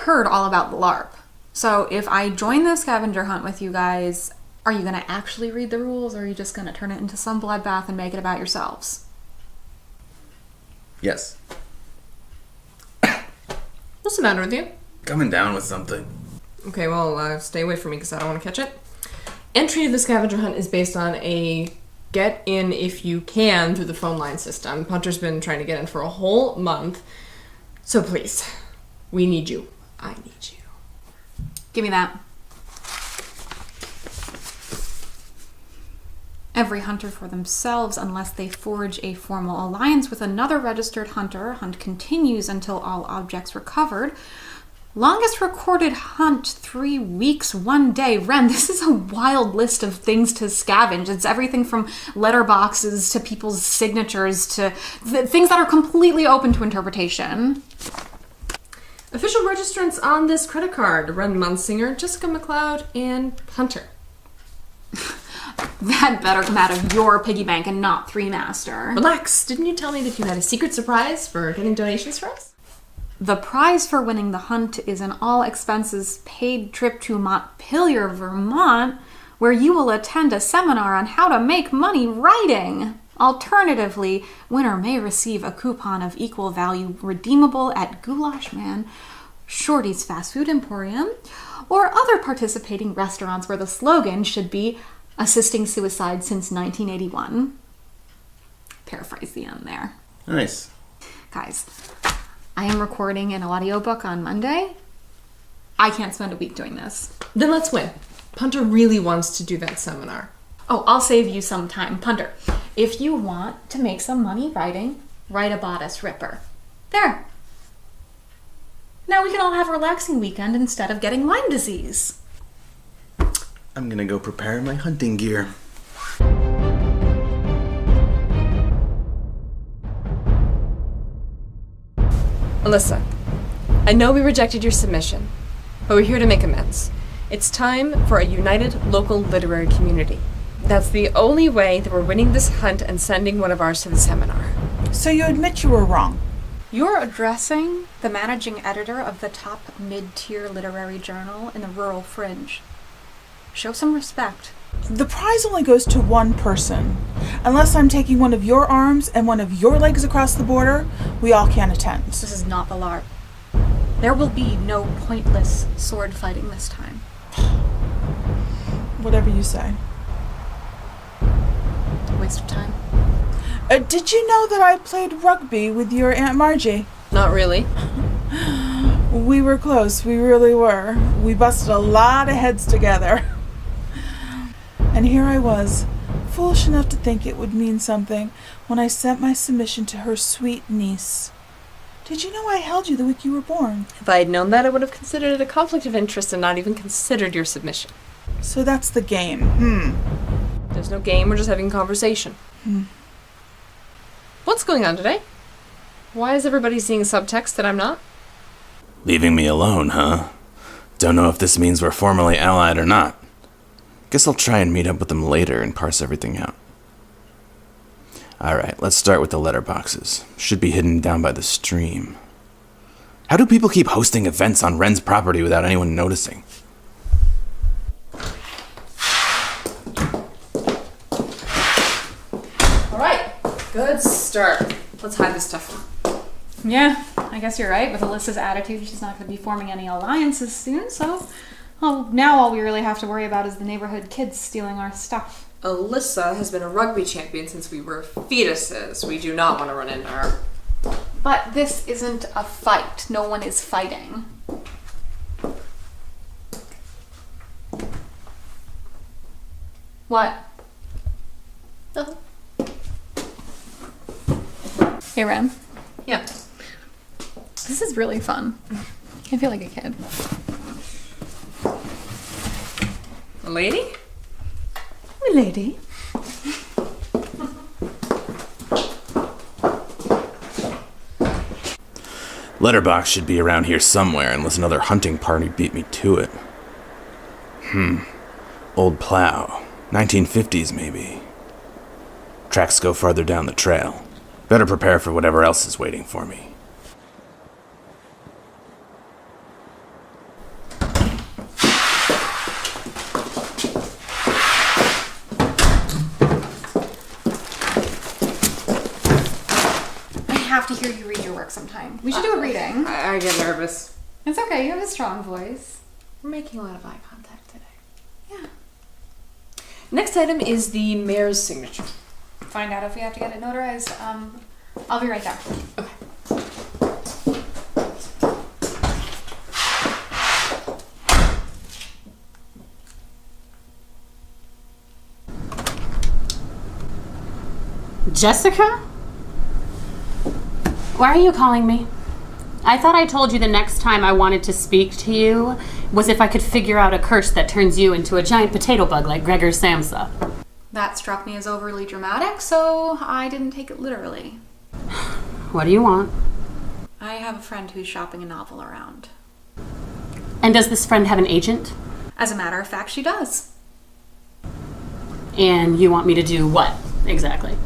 heard all about the LARP. So if I join the scavenger hunt with you guys, are you going to actually read the rules, or are you just going to turn it into some bloodbath and make it about yourselves? Yes. What's the matter with you? Coming down with something. Okay, well, stay away from me because I don't want to catch it. Entry to the scavenger hunt is based on a get in if you can through the phone line system. Punter's been trying to get in for a whole month. So please, we need you. I need you. Give me that. Every hunter for themselves unless they forge a formal alliance with another registered hunter. Hunt continues until all objects recovered. Longest recorded hunt, 3 weeks, 1 day. Ren, this is a wild list of things to scavenge. It's everything from letterboxes to people's signatures to things that are completely open to interpretation. Official registrants on this credit card: Ren Munsinger, Jessica McLeod, and Hunter. That better come out of your piggy bank and not Three Master. Relax. Didn't you tell me that you had a secret surprise for getting donations for us? The prize for winning the hunt is an all-expenses-paid trip to Montpelier, Vermont, where you will attend a seminar on how to make money writing. Alternatively, winner may receive a coupon of equal value redeemable at Goulash Man, Shorty's Fast Food Emporium, or other participating restaurants where the slogan should be assisting suicide since 1981. Paraphrase the end there. Nice. Guys, I am recording an audiobook on Monday. I can't spend a week doing this. Then let's win. Punter really wants to do that seminar. Oh, I'll save you some time. Punter, if you want to make some money writing, write a bodice ripper. There. Now we can all have a relaxing weekend instead of getting Lyme disease. I'm gonna go prepare my hunting gear. Alyssa, I know we rejected your submission, but we're here to make amends. It's time for a united local literary community. That's the only way that we're winning this hunt and sending one of ours to the seminar. So you admit you were wrong? You're addressing the managing editor of the top mid-tier literary journal in the rural fringe. Show some respect. The prize only goes to one person. Unless I'm taking one of your arms and one of your legs across the border, we all can't attend. This is not the LARP. There will be no pointless sword fighting this time. Whatever you say. Waste of time. Did you know that I played rugby with your Aunt Margie? Not really. We were close, we really were. We busted a lot of heads together. And here I was, foolish enough to think it would mean something when I sent my submission to her sweet niece. Did you know I held you the week you were born? If I had known that, I would have considered it a conflict of interest and not even considered your submission. So that's the game. There's no game, we're just having a conversation. What's going on today? Why is everybody seeing subtext that I'm not? Leaving me alone, huh? Don't know if this means we're formally allied or not. Guess I'll try and meet up with them later and parse everything out. Alright, let's start with the letterboxes. Should be hidden down by the stream. How do people keep hosting events on Ren's property without anyone noticing? Alright, good start. Let's hide this stuff. Yeah, I guess you're right. With Alyssa's attitude, she's not going to be forming any alliances soon, so... Well, now all we really have to worry about is the neighborhood kids stealing our stuff. Alyssa has been a rugby champion since we were fetuses. We do not want to run into her. But this isn't a fight. No one is fighting. What? Nothing. Hey, Ren. Yeah. This is really fun. I feel like a kid. A lady? A lady. Letterbox should be around here somewhere unless another hunting party beat me to it. Old plow. 1950s maybe. Tracks go farther down the trail. Better prepare for whatever else is waiting for me. have to hear you read your work sometime. We should do a reading. I get nervous. It's okay, you have a strong voice. We're making a lot of eye contact today. Yeah. Next item is the mayor's signature. Find out if we have to get it notarized. I'll be right there. Okay. Jessica? Why are you calling me? I thought I told you the next time I wanted to speak to you was if I could figure out a curse that turns you into a giant potato bug like Gregor Samsa. That struck me as overly dramatic, so I didn't take it literally. What do you want? I have a friend who's shopping a novel around. And does this friend have an agent? As a matter of fact, she does. And you want me to do what, exactly?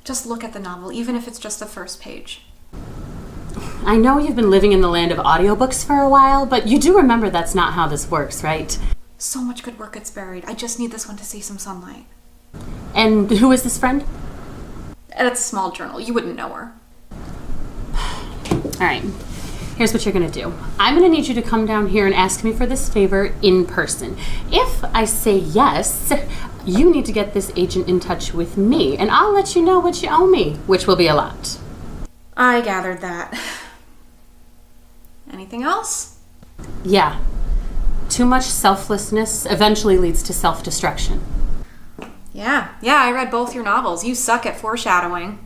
Just look at the novel, even if it's just the first page. I know you've been living in the land of audiobooks for a while, but you do remember that's not how this works, right? So much good work gets buried. I just need this one to see some sunlight. And who is this friend? It's a small journal. You wouldn't know her. All right, here's what you're gonna do. I'm gonna need you to come down here and ask me for this favor in person. If I say yes, you need to get this agent in touch with me, and I'll let you know what you owe me, which will be a lot. I gathered that. Anything else? Yeah. Too much selflessness eventually leads to self-destruction. Yeah, I read both your novels. You suck at foreshadowing.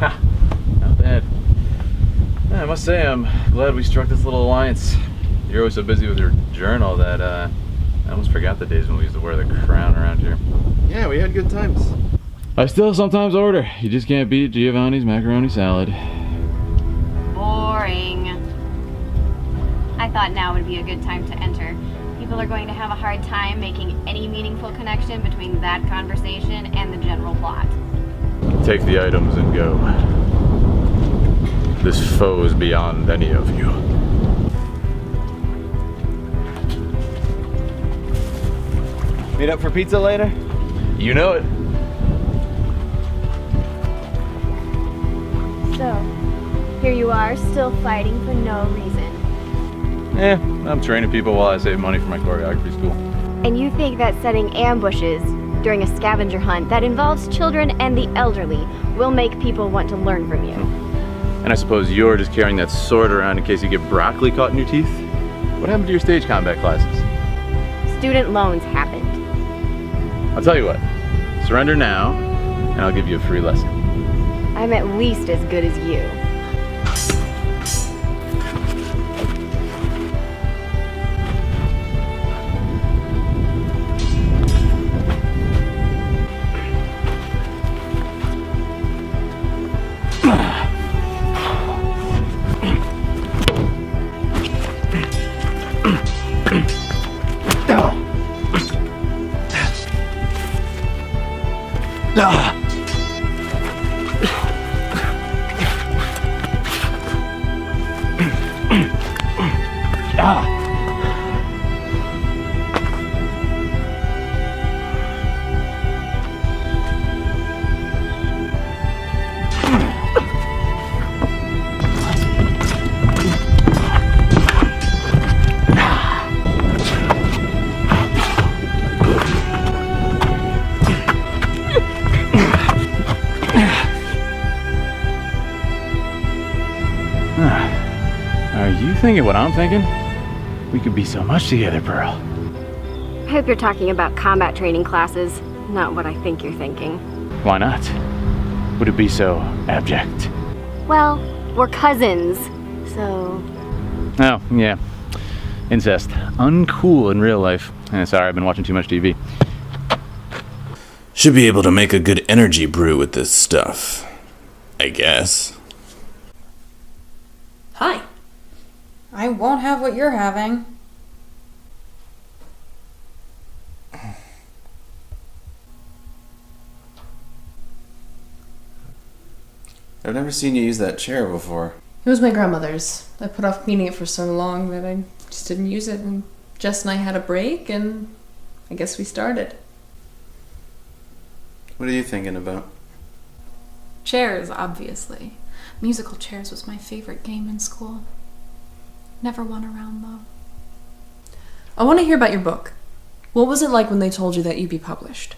Not bad. Yeah, I must say, I'm glad we struck this little alliance. You're always so busy with your journal that I almost forgot the days when we used to wear the crown around here. Yeah, we had good times. I still sometimes order. You just can't beat Giovanni's macaroni salad. Boring. I thought now would be a good time to enter. People are going to have a hard time making any meaningful connection between that conversation and the general plot. Take the items and go. This foe is beyond any of you. Meet up for pizza later? You know it. So, here you are, still fighting for no reason. I'm training people while I save money for my choreography school. And you think that setting ambushes during a scavenger hunt that involves children and the elderly will make people want to learn from you? And I suppose you're just carrying that sword around in case you get broccoli caught in your teeth? What happened to your stage combat classes? Student loans happened. I'll tell you what, surrender now, and I'll give you a free lesson. I'm at least as good as you. Are you thinking what I'm thinking? We could be so much together, Pearl. I hope you're talking about combat training classes, not what I think you're thinking. Why not? Would it be so abject? Well, we're cousins, so... Oh, yeah. Incest. Uncool in real life. Sorry, I've been watching too much TV. Should be able to make a good energy brew with this stuff. I guess. Hi. I won't have what you're having. I've never seen you use that chair before. It was my grandmother's. I put off cleaning it for so long that I just didn't use it, and Jess and I had a break, and I guess we started. What are you thinking about? Chairs, obviously. Musical chairs was my favorite game in school. Never won a round, though. I want to hear about your book. What was it like when they told you that you'd be published?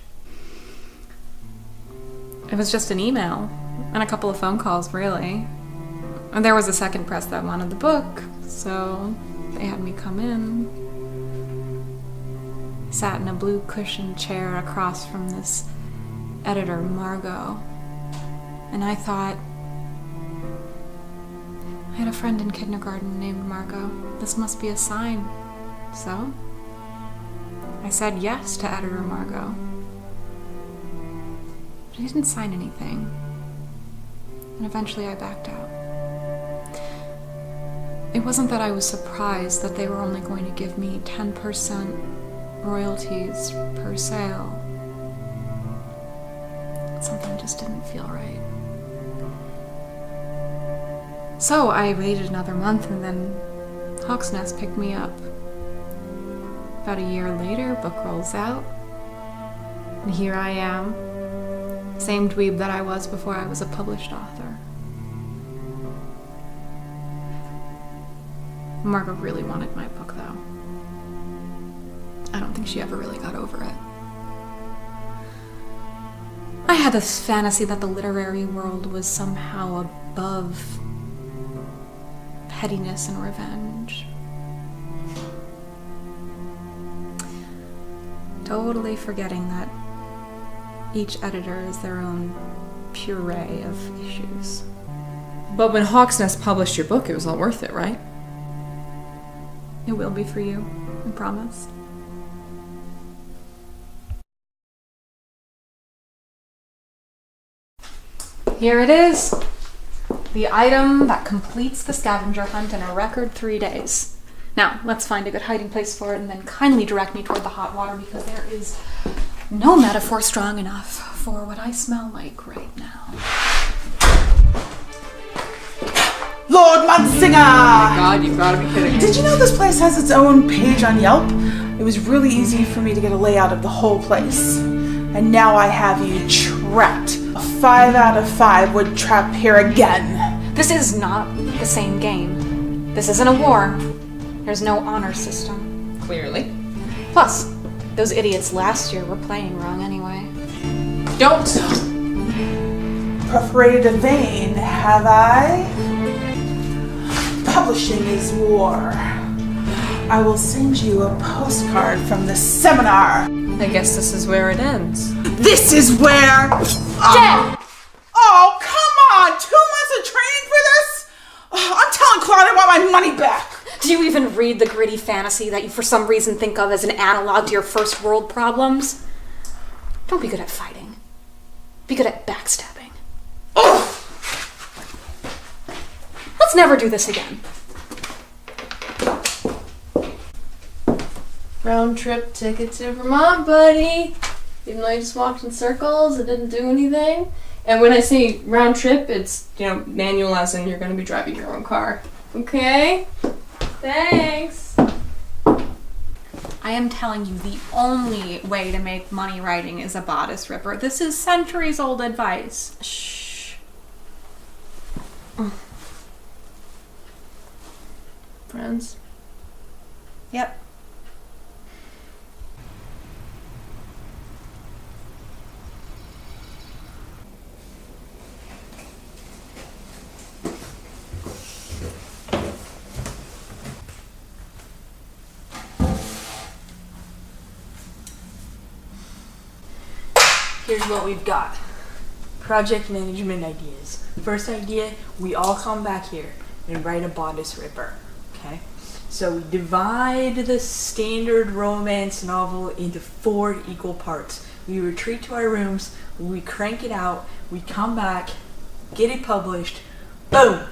It was just an email and a couple of phone calls, really. And there was a second press that wanted the book, so they had me come in. Sat in a blue cushioned chair across from this editor, Margot. And I thought, I had a friend in kindergarten named Margot. This must be a sign. So, I said yes to editor Margot. But I didn't sign anything. And eventually I backed out. It wasn't that I was surprised that they were only going to give me 10% royalties per sale. Something just didn't feel right. So I waited another month, and then Hawk's Nest picked me up. About a year later, book rolls out, and here I am, same dweeb that I was before I was a published author. Margot really wanted my book, though. I don't think she ever really got over it. I had this fantasy that the literary world was somehow above pettiness and revenge. Totally forgetting that each editor is their own puree of issues. But when Hawk's Nest published your book, it was all worth it, right? It will be for you, I promise. Here it is. The item that completes the scavenger hunt in a record 3 days. Now, let's find a good hiding place for it and then kindly direct me toward the hot water, because there is no metaphor strong enough for what I smell like right now. Lord Munsinger! God, you've got to be kidding me. Did you know this place has its own page on Yelp? It was really easy for me to get a layout of the whole place. And now I have you trapped. A 5 out of 5 would trap here again. This is not the same game. This isn't a war. There's no honor system. Clearly. Plus, those idiots last year were playing wrong anyway. Don't! Perforated a vein, have I? Publishing is war. I will send you a postcard from the seminar. I guess this is where it ends. This is where... Dead! Oh, come on! 2 months of training for this? I'm telling Claude I want my money back. Do you even read the gritty fantasy that you for some reason think of as an analog to your first world problems? Don't be good at fighting. Be good at backstabbing. Ugh! Let's never do this again. Round trip ticket to Vermont, buddy. Even though you just walked in circles, it didn't do anything. And when I say round trip, it's, manual as in you're going to be driving your own car. Okay? Thanks. I am telling you, the only way to make money writing is a bodice ripper. This is centuries old advice. Shh. Friends? Yep. Here's what we've got. Project management ideas. First idea, we all come back here and write a bodice ripper. Okay? So we divide the standard romance novel into 4 equal parts. We retreat to our rooms, we crank it out, we come back, get it published, boom!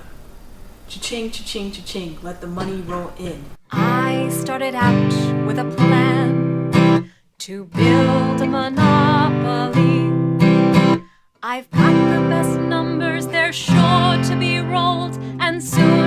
Cha-ching, cha-ching, cha-ching. Let the money roll in. I started out with a plan to build a monopoly. I've got the best numbers, there's are sure to be rolled, and soon